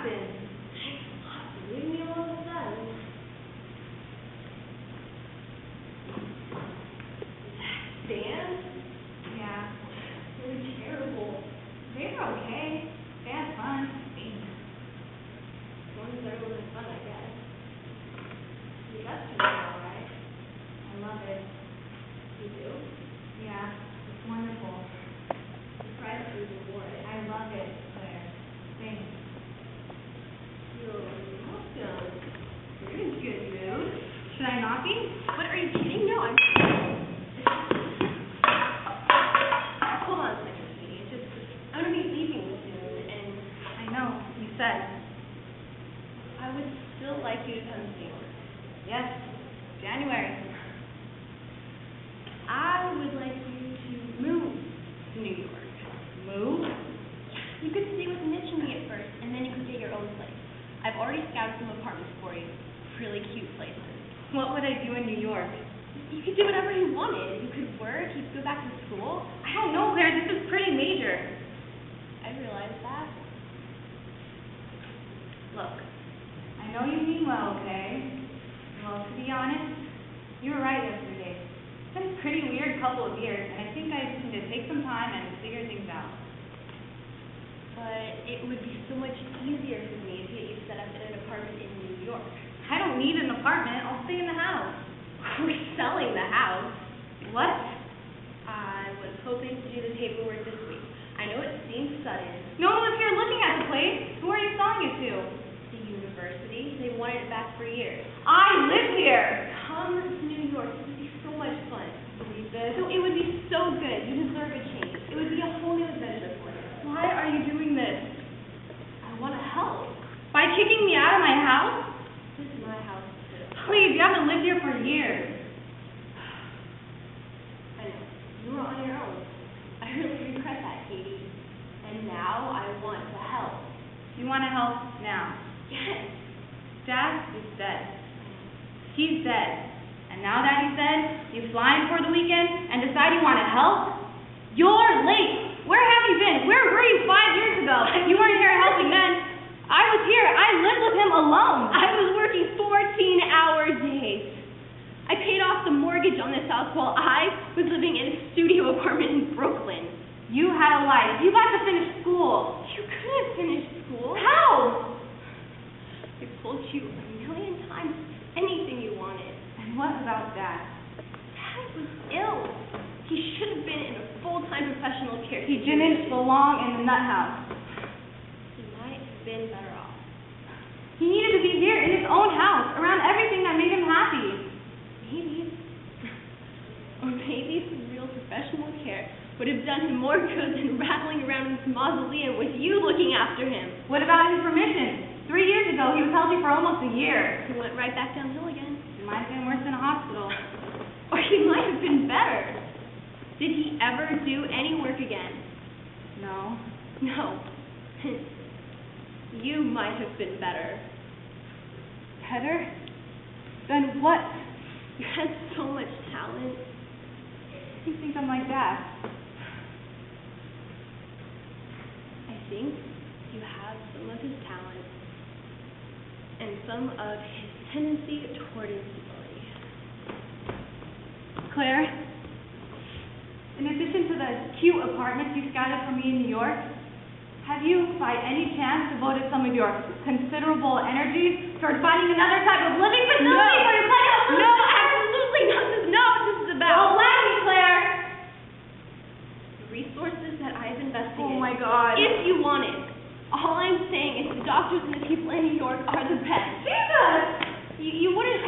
happened? Leave me alone with them. Band? Yeah. They were terrible. They were okay. They had fun. As long as everyone had fun, I guess. You got to know, alright? I love it. You do? Yeah, it's wonderful. Surprised you even wore it. I love it, Claire. Thanks. You're welcome. You're in a good mood. Should I not be? What, are you kidding? No, I'm... Hold on a second, Katie. It's just, I'm going to be leaving soon, and I know, you said. I would still like you to come to New York. Yes, January. I would like you to move to New York. Move? You could stay with Mitch and me at first, and then you could get your own place. I've already scouted some apartments for you. Really cute places. What would I do in New York? You could do whatever you wanted. You could work, you could go back to school. I don't know, Claire. This is pretty major. I realize that. Look, I know you mean well, okay? Well, to be honest, you were right yesterday. It's been a pretty weird couple of years, and I think I just need to take some time and figure things out. But it would be so much easier for me to get you set up in an apartment in New York. I don't need an apartment. I'll stay in the house. We're selling the house. What? I was hoping to do the paperwork this week. I know it seems sudden. No one was here looking at the place. Who are you selling it to? The university, they wanted it back for years. I live here. Come to New York. It would be so much fun. Believe this? So it would be so good. You deserve a change. It would be a whole new adventure for you. Why are you doing this? I want to help. By kicking me out of my house? This is my house too. Please, you haven't lived here for years. I know. You were on your own. I really regret that, Katie. And now I want to help. You want to help now? Yes. Dad is dead. He's dead. And now that he's dead, you fly in for the weekend and decide you want to help? You're late. Where have you been? Where were you 5 years ago? You weren't here helping then. I was here. I lived with him alone. I was working 14-hour days. I paid off the mortgage on this house while I was living in a studio apartment in Brooklyn. You had a life. You got to finish school. You couldn't finish school. How? I told you a million times anything you wanted. And what about Dad? Dad was ill. He should have been in a full-time professional care He situation. didn't belong in the nut house. He might have been better off. He needed to be here in his own house, around everything that made him happy. Maybe. Or maybe some real professional care would have done him more good than rattling around in this mausoleum with you looking after him. What about his remission? 3 years ago, he was healthy for almost a year. He went right back downhill again. It might have been worse in a hospital. Or he might have been better. Did he ever do any work again? No. No. You might have been better. Better? Then what? You had so much talent. You think I'm like that? I think you have some of his talent and some of his tendency toward instability. Claire, in addition to the cute apartments you scouted for me in New York, have you, by any chance, devoted some of your considerable energy toward finding another type of living facility for your playhouse? No, absolutely not. This is not what this is about. Well, let me, Claire. The resources that I've invested Oh in. my God. If you want it. All I'm saying is the doctors and the people in New York are the best. Jesus! You wouldn't